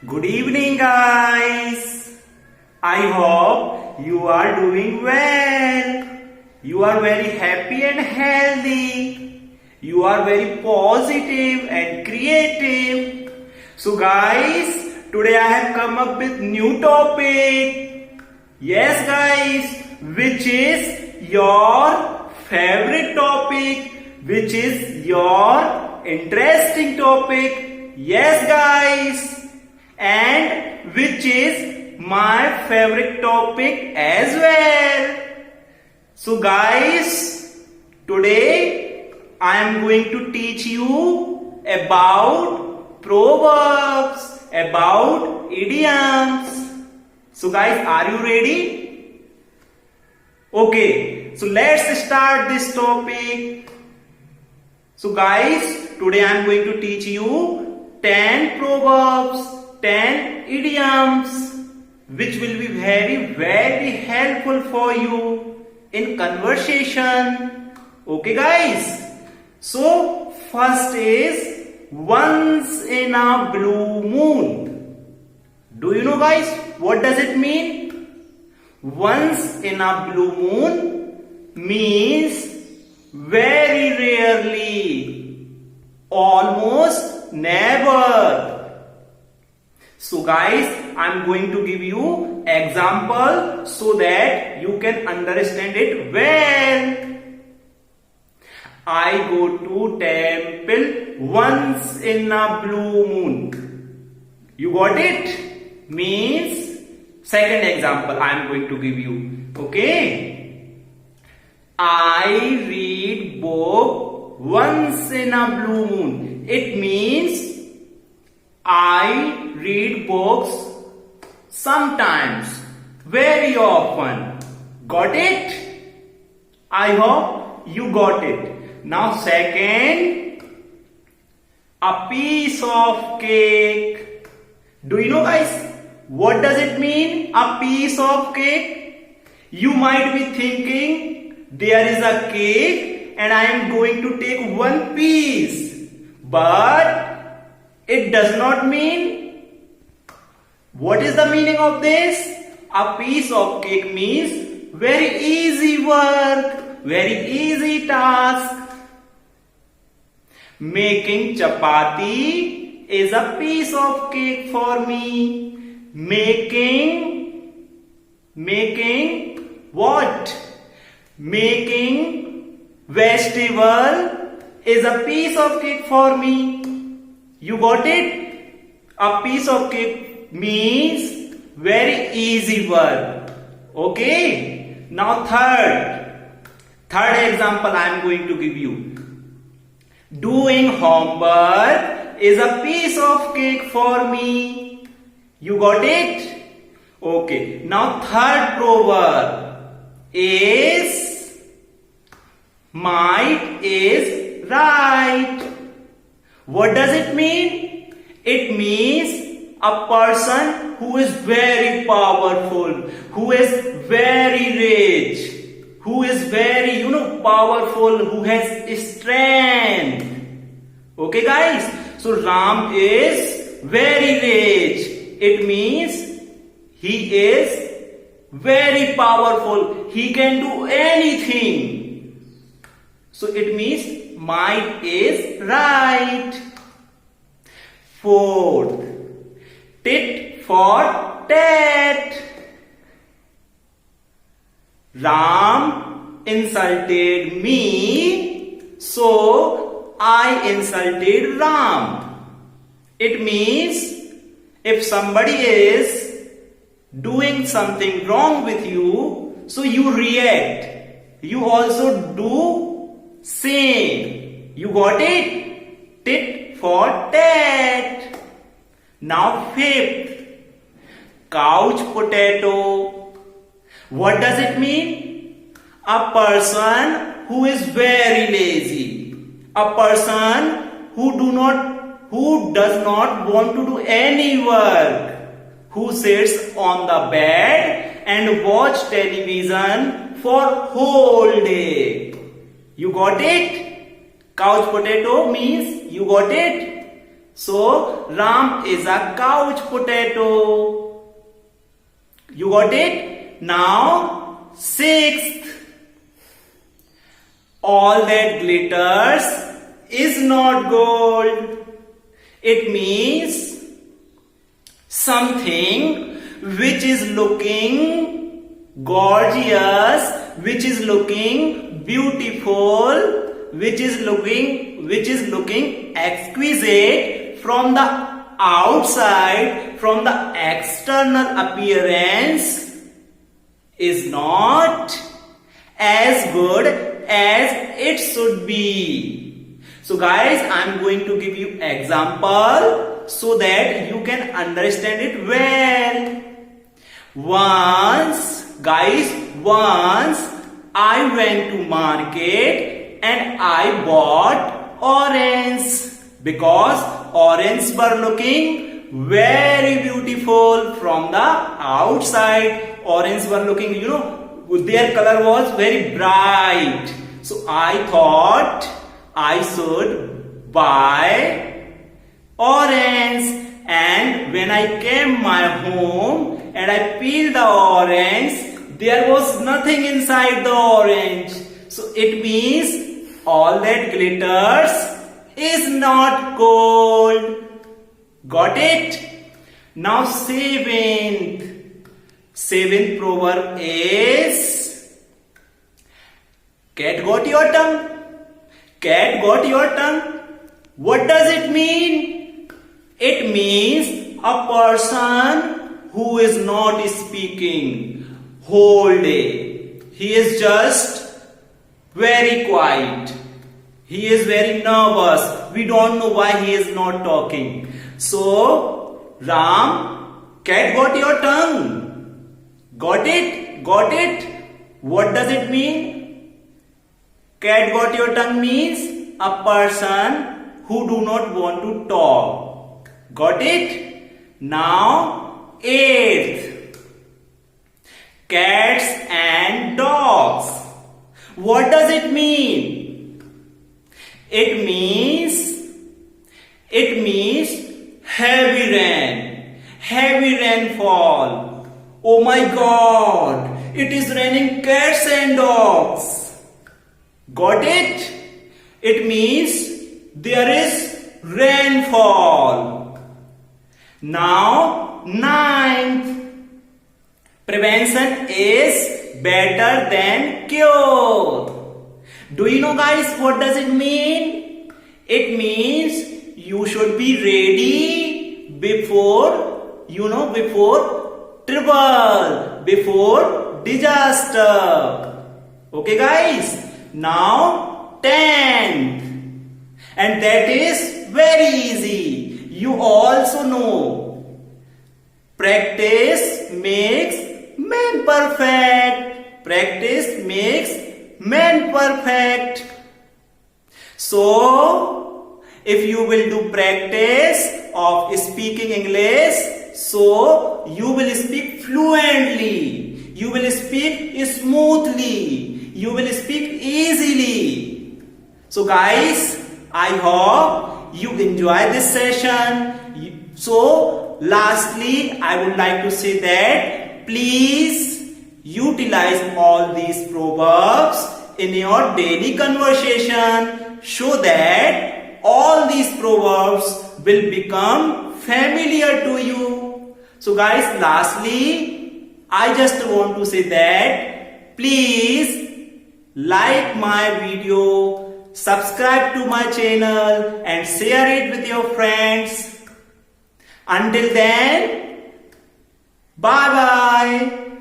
Good evening, guys. I hope you are doing well. You are very happy and healthy. You are very positive and creative. So, guys, today I have come up with new topic. Yes, guys, which is your favorite topic, which is your interesting topic. Yes, guys. And which is my favorite topic as well. So guys, today I am going to teach you about proverbs, about idioms. So guys, are you ready? Okay, so let's start this topic. So guys, today I am going to teach you 10 proverbs, 10 idioms which will be very helpful for you in conversation. Okay guys, so first is once in a blue moon. Do you know guys what does it mean? Once in a blue moon means very rarely, almost never. So guys, I am going to give you example so that you can understand it well. I go to temple once in a blue moon. You got it? Means second example I am going to give you. Okay? I read book once in a blue moon. It means I read books sometimes, very often. Got it? I hope you got it. Now second, a piece of cake. Do you know guys, what does it mean, a piece of cake? You might be thinking, there is a cake and I am going to take one piece. But it does not mean. What is the meaning of this? A piece of cake means very easy work, very easy task. Making chapati is a piece of cake for me. Making what? Making vegetable is a piece of cake for me. You got it? A piece of cake means very easy work. Okay? Now third example I am going to give you. Doing homework is a piece of cake for me. You got it? Okay. Now third proverb is might is right. What does it mean? It means a person who is very powerful, who is very rich, who is very, powerful, who has strength. Okay guys? So Ram is very rich. It means he is very powerful. He can do anything. So it means might is right. Fourth, tit for tat. Ram insulted me, so I insulted Ram. It means if somebody is doing something wrong with you, so you react. You also do same. You got it? Tit for tat. Now fifth, couch potato. What does it mean? A person who is very lazy. A person who does not want to do any work. Who sits on the bed and watch television for whole day. You got it? Couch potato means you got it? So Ram is a couch potato. You got it? Now sixth. All that glitters is not gold. It means something which is looking gorgeous, which is looking beautiful, which is looking exquisite from the outside, from the external appearance, is not as good as it should be. So guys, I am going to give you example so that you can understand it well. Once I went to market and I bought orange because oranges were looking very beautiful from the outside. Oranges were looking, their color was very bright. So I thought I should buy orange, and when I came my home and I peeled the orange, there was nothing inside the orange. So it means all that glitters is not gold. Got it? Now seventh proverb is cat got your tongue. Cat got your tongue. What does it mean? It means a person who is not speaking whole day. He is just very quiet. He is very nervous. We don't know why he is not talking. So, Ram, cat got your tongue. Got it? Got it? What does it mean? Cat got your tongue means a person who do not want to talk. Got it? Now, eighth. Cats and dogs. What does it mean? It means heavy rain. Heavy rainfall. Oh my God! It is raining cats and dogs. Got it? It means there is rainfall. Now, ninth. Prevention is better than cure. Do you know, guys, what does it mean? It means you should be ready before trouble, before disaster. Okay, guys? Now, 10th. And that is very easy. You also know. Practice makes man perfect. Practice makes man perfect. So, if you will do practice of speaking English, so you will speak fluently. You will speak smoothly. You will speak easily. So guys, I hope you enjoy this session. So lastly, I would like to say that please utilize all these proverbs in your daily conversation so that all these proverbs will become familiar to you. So guys, lastly, I just want to say that please like my video, subscribe to my channel and share it with your friends. Until then, bye bye.